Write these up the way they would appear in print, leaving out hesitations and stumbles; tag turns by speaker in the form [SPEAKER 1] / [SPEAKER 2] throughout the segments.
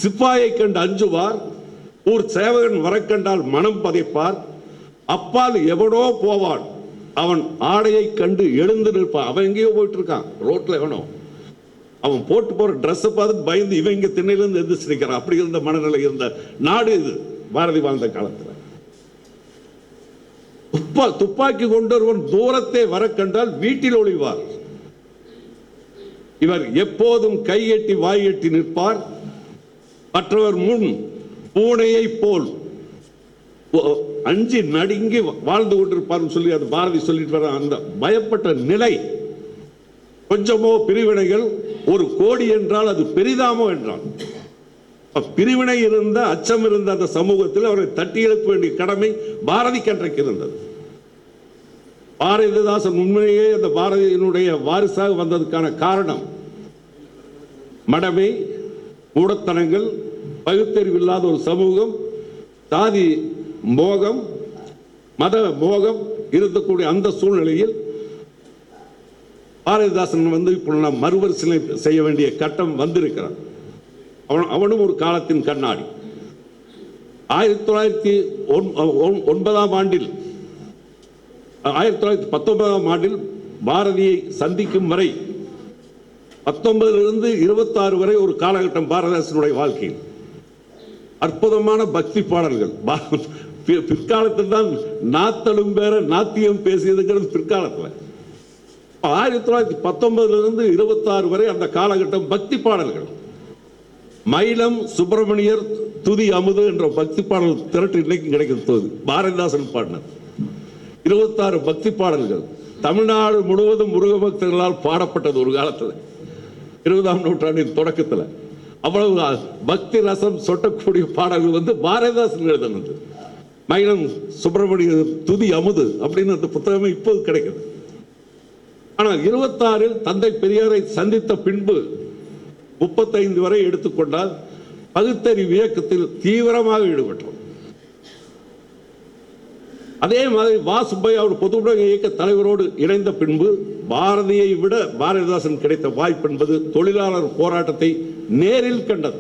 [SPEAKER 1] சிப்பாயை கண்டு அஞ்சுவார், ஊர் சேவகன் வரக்கண்டால் மனம் பதைப்பார், அப்பால் எவனோ போவான் அவன் ஆடையை கண்டு எழுந்து நிற்பான். அவன் எங்கேயோ போயிட்டு இருக்கான், ரோட்ல எவனோ, அவன் போட்டு போற ட்ரெஸ் பார்த்து பயந்து இவன் இங்க திண்ணையிலிருந்து எந்திரிச்சு நிற்கிறான். அப்படி இருந்த மனநிலை இருந்த நாடு இது பாரதி வாழ்ந்த காலத்தில். துப்பாக்கி கொண்டொருவன் தூரத்தை வர கண்டால் வீட்டில் ஒளிவார். இவர் எப்போதும் கையெட்டி வாயெட்டி நிற்பார். மற்றவர் முன் பூனையை போல் அஞ்சி நடுங்கி வாழ்ந்து கொண்டிருப்பார் சொல்லி அது பாரதி சொல்லிட்டு வர அந்த பயப்பட்ட நிலை. கொஞ்சமோ பிரிவினைகள், ஒரு கோடி என்றால் அது பெரிதாமோ என்றால் பிரிவினை இருந்த அச்சம் இருந்த அந்த சமூகத்தில் அவரை தட்டி எழுப்ப வேண்டிய கடமை பாரதிக்கு அன்றைக்கு இருந்தது. பாரதிதாசன் உண்மையே அந்த பாரதியினுடைய வாரிசாக வந்ததுக்கான காரணம் மடமை, மூடத்தனங்கள், பகுத்தறிவில்லாத ஒரு சமூகம், சாதி மோகம், மத மோகம் இருக்கக்கூடிய அந்த சூழ்நிலையில் பாரதிதாசன் இப்போ நாம் மறுபரிசீலனை செய்ய வேண்டிய கட்டம் வந்திருக்கிறார். அவனும் ஒரு காலத்தின் கண்ணாடி. 1909ஆம் ஆண்டில் 1919ஆம் ஆண்டில் பாரதியை சந்திக்கும் வரை 19லிருந்து 26 வரை ஒரு காலகட்டம் பாரதிதாசனுடைய வாழ்க்கையில் அற்புதமான பக்தி பாடல்கள். பிற்காலத்தில் தான் நாத்தலும் பேர நாத்தியம் பேசியதுங்கிறது பிற்காலத்தில். 1919லிருந்து 26 வரை அந்த காலகட்டம் பக்தி பாடல்கள். மயிலம் சுப்பிரமணியர் துதி அமுது என்ற பக்தி பாடல் திரட்டு இன்னைக்கு கிடைக்கிறது. பாரதிதாசன் பாடினார் 26 பக்தி பாடல்கள் தமிழ்நாடு முழுவதும் முருக பக்தர்களால் பாடப்பட்டது. ஒரு காலத்தில் 20ஆம் நூற்றாண்டின் தொடக்கத்தில் அவ்வளவு பக்தி ரசம் சொட்டக்கூடிய பாடல்கள் பாரதிதாசன் எழுதினது. மயிலம் சுப்பிரமணியர் துதி அமுது அப்படின்னு அந்த புத்தகமே இப்போது கிடைக்குது. ஆனால் 26ல் தந்தை பெரியாரை சந்தித்த பின்பு 35 வரை எடுத்துக்கொண்டால் பகுத்தறிவு இயக்கத்தில் தீவிரமாக ஈடுபட்டோம். அதே மாதிரி வாசுப்பையா பொதுவுடைமை இயக்க தலைவரோடு இணைந்த பின்பு பாரதியை விட பாரதிதாசன் கிடைத்த வாய்ப்பு என்பது தொழிலாளர் போராட்டத்தை நேரில் கண்டது.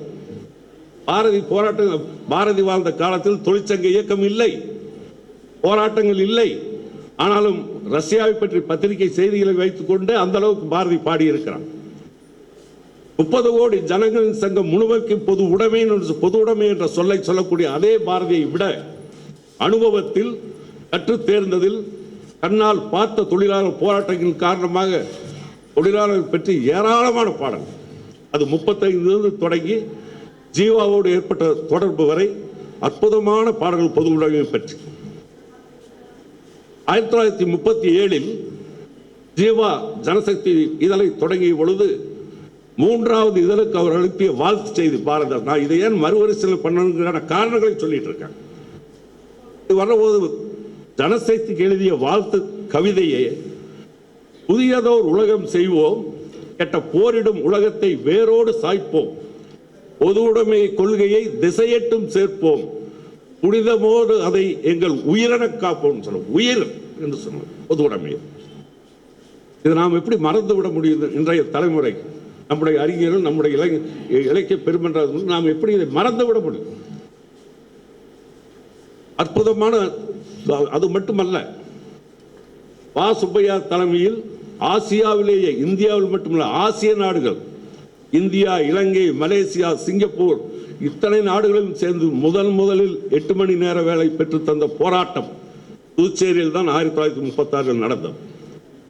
[SPEAKER 1] பாரதி வாழ்ந்த காலத்தில் தொழிற்சங்க இயக்கம் இல்லை, போராட்டங்கள் இல்லை. ஆனாலும் ரஷ்யாவை பற்றி பத்திரிகை செய்திகளை வைத்துக் கொண்டு அந்த அளவுக்கு பாரதி பாடியிருக்கிறார். 30 கோடி ஜனங்களின் சங்கம் முழுமைக்கு பொது உடைமை என்ற சொல்லை சொல்லக்கூடிய அதே பாரதியை விட அனுபவத்தில், கற்று தேர்ந்ததில், கண்ணால் பார்த்த தொழிலாளர் போராட்டத்தின் காரணமாக தொழிலாளர்கள் பற்றி ஏராளமான பாடல். அது 35 தொடங்கி ஜீவாவோடு ஏற்பட்ட தொடர்பு வரை அற்புதமான பாடல்கள் பொது உடைமை பற்றி. 1937ல் ஜீவா ஜனசக்தி இதழை தொடங்கிய பொழுது 3வது இதழுக்கு அவர் அனுப்பிய வாழ்த்து செய்தி பாரதிதாசன். நான் இதை ஏன் மறுவரிசீலனை பண்ணணுங்கிற காரணங்களை சொல்லிட்டு இருக்கேன். வரபோது ஜனசக்திக்கு எழுதிய வாழ்த்து கவிதையை புதியதோர் உலகம் செய்வோம், கெட்ட போரிடும் உலகத்தை வேரோடு சாய்ப்போம், பொது உடைமை கொள்கையை திசையட்டும் சேர்ப்போம், புனிதமோடு அதை எங்கள் உயிரென காப்போம். உயிர் என்று சொன்னோம் பொது உடைமையை. இதை நாம் எப்படி மறந்து விட முடியும்? இன்றைய தலைமுறை, நம்முடைய அறிஞர்கள், நம்முடைய இலக்கிய பெருமன்றம் நாம் எப்படி இதை மறந்து விட முடியும்? அற்புதமான. அது மட்டுமல்ல, வா சுப்பையா தலைமையில் ஆசியாவிலேயே, இந்தியாவில் மட்டுமல்ல ஆசிய நாடுகள், இந்தியா, இலங்கை, மலேசியா, சிங்கப்பூர் இத்தனை நாடுகளும் சேர்ந்து முதலில் 8 மணி நேர வேலை பெற்று தந்த போராட்டம் புதுச்சேரியில் தான் 1936 நடந்தது.